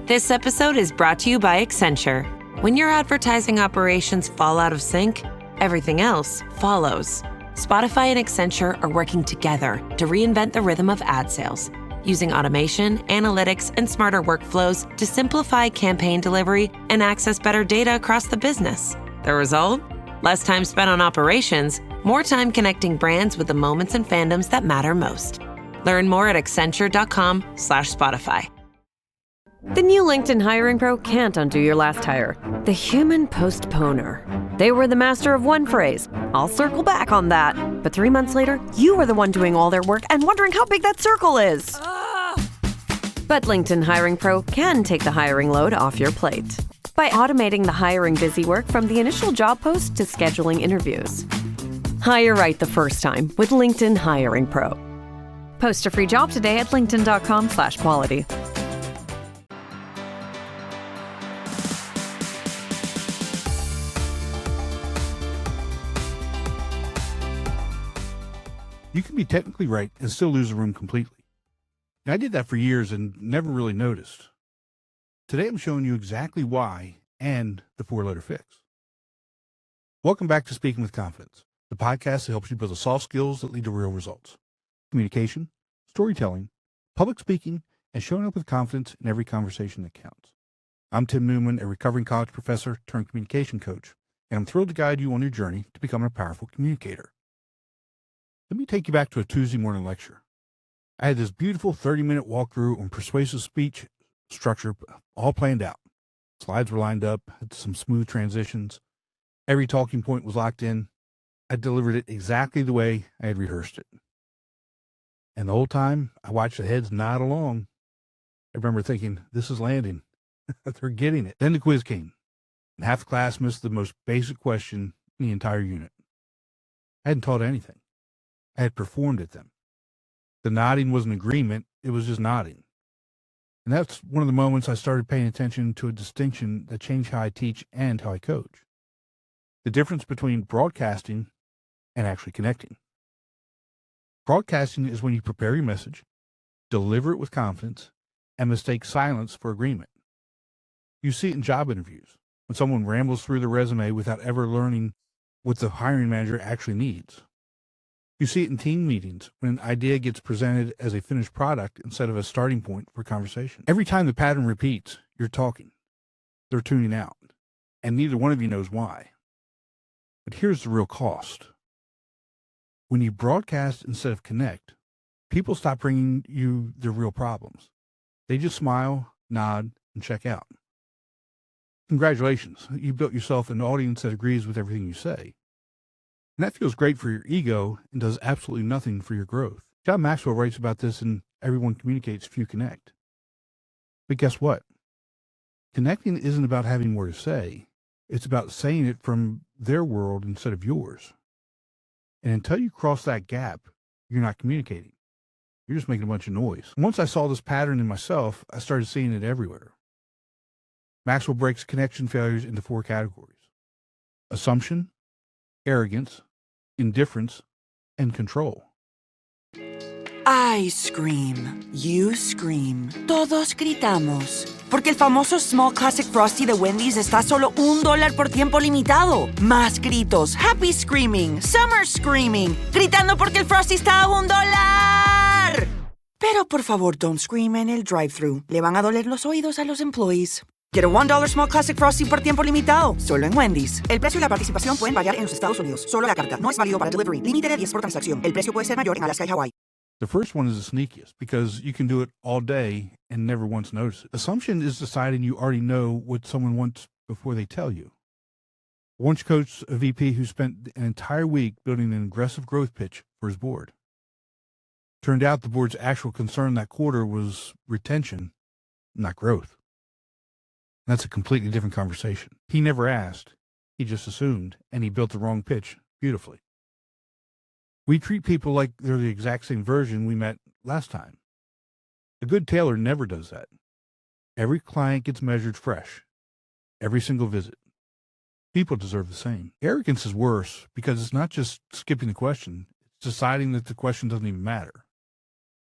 This episode is brought to you by Accenture. When your advertising operations fall out of sync, everything else follows. Spotify and Accenture are working together to reinvent the rhythm of ad sales, using automation, analytics, and smarter workflows to simplify campaign delivery and access better data across the business. The result? Less time spent on operations, more time connecting brands with the moments and fandoms that matter most. Learn more at accenture.com/Spotify. The new LinkedIn Hiring Pro can't undo your last hire. The human postponer. They were the master of one phrase. I'll circle back on that. But 3 months later, you are the one doing all their work and wondering how big that circle is. But LinkedIn Hiring Pro can take the hiring load off your plate by automating the hiring busy work from the initial job post to scheduling interviews. Hire right the first time with LinkedIn Hiring Pro. Post a free job today at linkedin.com/quality. You can be technically right and still lose the room completely. Now, I did that for years and never really noticed. Today, I'm showing you exactly why and the 4-letter fix. Welcome back to Speaking with Confidence, the podcast that helps you build the soft skills that lead to real results. Communication, storytelling, public speaking, and showing up with confidence in every conversation that counts. I'm Tim Newman, a recovering college professor turned communication coach, and I'm thrilled to guide you on your journey to becoming a powerful communicator. Let me take you back to a Tuesday morning lecture. I had this beautiful 30-minute walkthrough on persuasive speech structure all planned out. Slides were lined up, had some smooth transitions. Every talking point was locked in. I delivered it exactly the way I had rehearsed it. And the whole time, I watched the heads nod along. I remember thinking, this is landing. They're getting it. Then the quiz came, and half the class missed the most basic question in the entire unit. I hadn't taught anything. I had performed at them. The nodding was an agreement. It was just nodding. And that's one of the moments I started paying attention to a distinction that changed how I teach and how I coach. The difference between broadcasting and actually connecting. Broadcasting is when you prepare your message, deliver it with confidence, and mistake silence for agreement. You see it in job interviews, when someone rambles through the resume without ever learning what the hiring manager actually needs. You see it in team meetings when an idea gets presented as a finished product instead of a starting point for conversation. Every time the pattern repeats, you're talking. They're tuning out, and neither one of you knows why. But here's the real cost. When you broadcast instead of connect, people stop bringing you their real problems. They just smile, nod, and check out. Congratulations, you built yourself an audience that agrees with everything you say. And that feels great for your ego and does absolutely nothing for your growth. John Maxwell writes about this in Everyone Communicates, Few Connect. But guess what? Connecting isn't about having more to say. It's about saying it from their world instead of yours. And until you cross that gap, you're not communicating. You're just making a bunch of noise. Once I saw this pattern in myself, I started seeing it everywhere. Maxwell breaks connection failures into 4 categories: assumption, arrogance, indifference, and control. I scream. You scream. Todos gritamos. Porque el famoso Small Classic Frosty de Wendy's está a solo $1 por tiempo limitado. Más gritos. Happy screaming. Summer screaming. Gritando porque el Frosty está a $1. Pero por favor, don't scream en el drive-thru. Le van a doler los oídos a los employees. Get a $1 Small Classic Frosty por tiempo limitado, solo en Wendy's. El precio y la participación pueden variar en los Estados Unidos. Solo la carta. No es válido para delivery. Límite de 10 por transacción. El precio puede ser mayor en Alaska y Hawaii. The first one is the sneakiest because you can do it all day and never once notice it. Assumption is deciding you already know what someone wants before they tell you. I once coached a VP who spent an entire week building an aggressive growth pitch for his board. Turned out the board's actual concern that quarter was retention, not growth. That's a completely different conversation. He never asked. He just assumed, and he built the wrong pitch beautifully. We treat people like they're the exact same version we met last time. A good tailor never does that. Every client gets measured fresh, every single visit. People deserve the same. Arrogance is worse because it's not just skipping the question. It's deciding that the question doesn't even matter.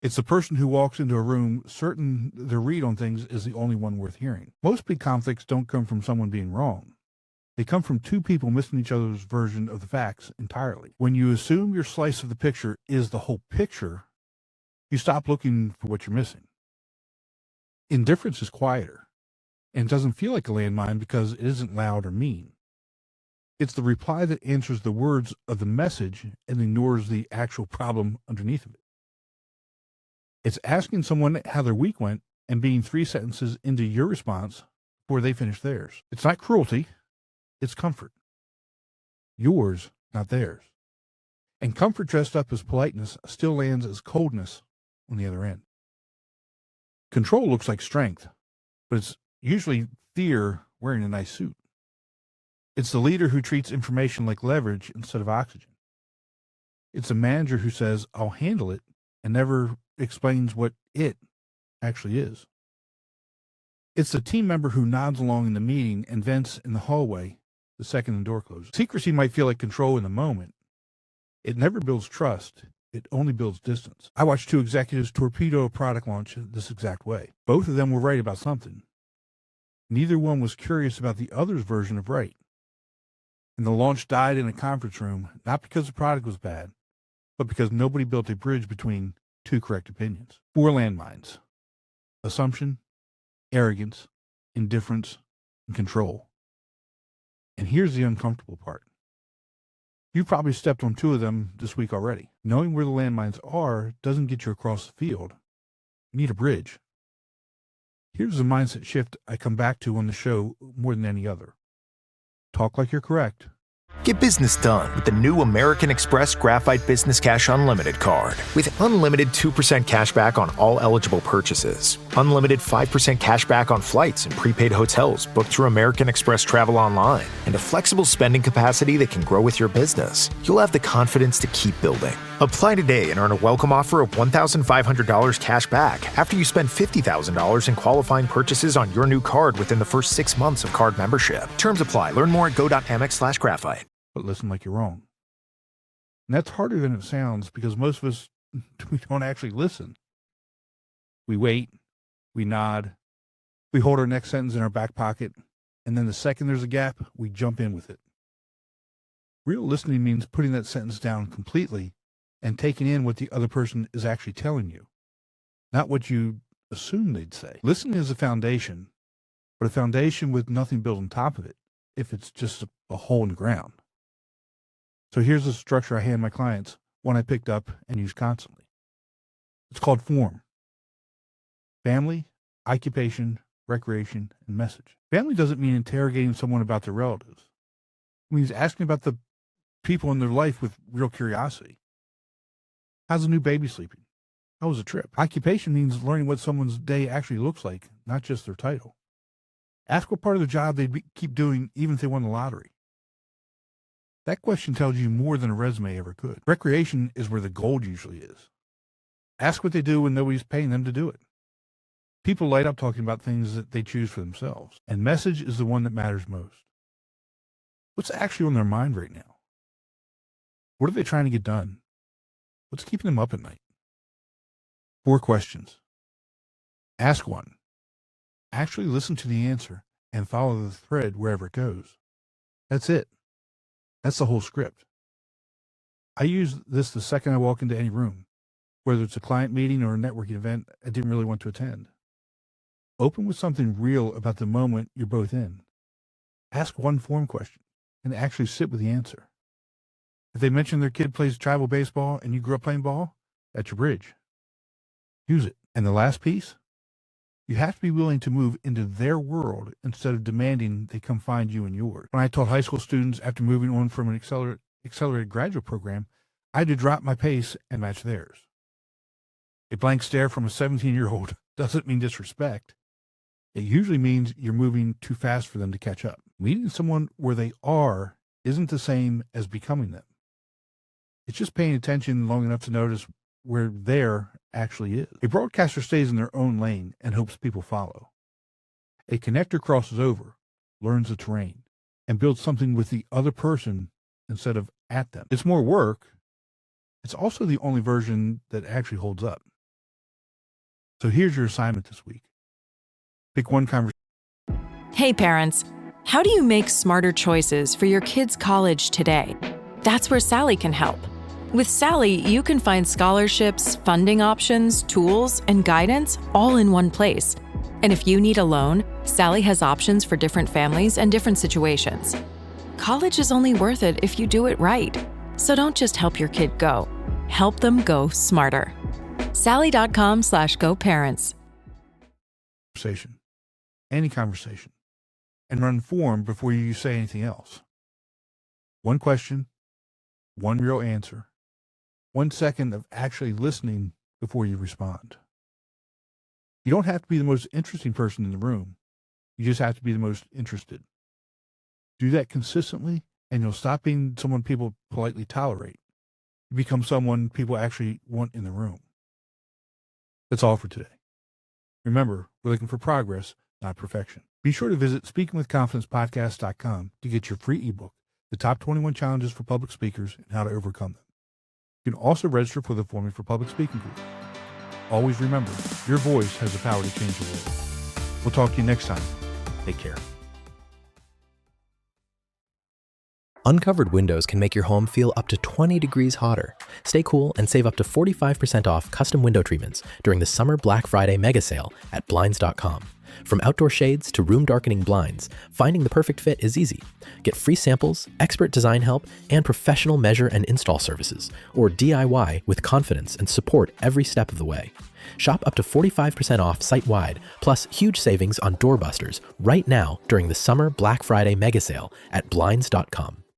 It's the person who walks into a room certain their read on things is the only one worth hearing. Most big conflicts don't come from someone being wrong. They come from two people missing each other's version of the facts entirely. When you assume your slice of the picture is the whole picture, you stop looking for what you're missing. Indifference is quieter and doesn't feel like a landmine because it isn't loud or mean. It's the reply that answers the words of the message and ignores the actual problem underneath of it. It's asking someone how their week went and being 3 sentences into your response before they finish theirs. It's not cruelty, it's comfort. Yours, not theirs. And comfort dressed up as politeness still lands as coldness on the other end. Control looks like strength, but it's usually fear wearing a nice suit. It's the leader who treats information like leverage instead of oxygen. It's a manager who says, I'll handle it, and never explains what it actually is. It's the team member who nods along in the meeting and vents in the hallway the second the door closes. Secrecy might feel like control in the moment. It never builds trust. It only builds distance. I watched 2 executives torpedo a product launch this exact way. Both of them were right about something. Neither one was curious about the other's version of right. And the launch died in a conference room, not because the product was bad, but because nobody built a bridge between 2 correct opinions. 4 landmines: assumption, arrogance, indifference, and control. And here's the uncomfortable part. You've probably stepped on 2 of them this week already. Knowing where the landmines are doesn't get you across the field. You need a bridge. Here's the mindset shift I come back to on the show more than any other. Talk like you're correct. Get business done with the new American Express Graphite Business Cash Unlimited card. With unlimited 2% cash back on all eligible purchases, unlimited 5% cash back on flights and prepaid hotels booked through American Express Travel Online, and a flexible spending capacity that can grow with your business, you'll have the confidence to keep building. Apply today and earn a welcome offer of $1,500 cash back after you spend $50,000 in qualifying purchases on your new card within the first 6 months of card membership. Terms apply. Learn more at go.amex/graphite. But listen like you're wrong. And that's harder than it sounds because most of us, we don't actually listen. We wait, we nod, we hold our next sentence in our back pocket, and then the second there's a gap, we jump in with it. Real listening means putting that sentence down completely and taking in what the other person is actually telling you, not what you assume they'd say. Listening is a foundation, but a foundation with nothing built on top of it if it's just a hole in the ground. So here's the structure I hand my clients, one I picked up and use constantly. It's called FORM. Family, occupation, recreation, and message. Family doesn't mean interrogating someone about their relatives. It means asking about the people in their life with real curiosity. How's the new baby sleeping? How was the trip? Occupation means learning what someone's day actually looks like, not just their title. Ask what part of the job they keep doing even if they won the lottery. That question tells you more than a resume ever could. Recreation is where the gold usually is. Ask what they do when nobody's paying them to do it. People light up talking about things that they choose for themselves. And message is the one that matters most. What's actually on their mind right now? What are they trying to get done? What's keeping them up at night? 4 questions. Ask one. Actually listen to the answer and follow the thread wherever it goes. That's it. That's the whole script. I use this the second I walk into any room, whether it's a client meeting or a networking event I didn't really want to attend. Open with something real about the moment you're both in. Ask one form question and actually sit with the answer. If they mention their kid plays travel baseball and you grew up playing ball, that's your bridge. Use it. And the last piece, you have to be willing to move into their world instead of demanding they come find you in yours. When I told high school students after moving on from an accelerated graduate program, I had to drop my pace and match theirs. A blank stare from a 17-year-old doesn't mean disrespect. It usually means you're moving too fast for them to catch up. Meeting someone where they are isn't the same as becoming them. It's just paying attention long enough to notice where there actually is. A broadcaster stays in their own lane and hopes people follow. A connector crosses over, learns the terrain, and builds something with the other person instead of at them. It's more work. It's also the only version that actually holds up. So here's your assignment this week. Pick one conversation. Hey parents, how do you make smarter choices for your kids' college today? That's where Sally can help. With Sally, you can find scholarships, funding options, tools, and guidance all in one place. And if you need a loan, Sally has options for different families and different situations. College is only worth it if you do it right. So don't just help your kid go. Help them go smarter. Sally.com/GoParents. Any conversation, and run form before you say anything else. One question, one real answer, 1 second of actually listening before you respond. You don't have to be the most interesting person in the room. You just have to be the most interested. Do that consistently, and you'll stop being someone people politely tolerate. You become someone people actually want in the room. That's all for today. Remember, we're looking for progress, not perfection. Be sure to visit speakingwithconfidencepodcast.com to get your free ebook, The Top 21 Challenges for Public Speakers and How to Overcome Them. You can also register for the Forming for Public Speaking group. Always remember, your voice has the power to change the world. We'll talk to you next time. Take care. Uncovered windows can make your home feel up to 20 degrees hotter. Stay cool and save up to 45% off custom window treatments during the Summer Black Friday mega sale at Blinds.com. From outdoor shades to room darkening blinds, finding the perfect fit is easy. Get free samples, expert design help, and professional measure and install services, or DIY with confidence and support every step of the way. Shop up to 45% off site-wide, plus huge savings on doorbusters right now during the Summer Black Friday mega sale at Blinds.com.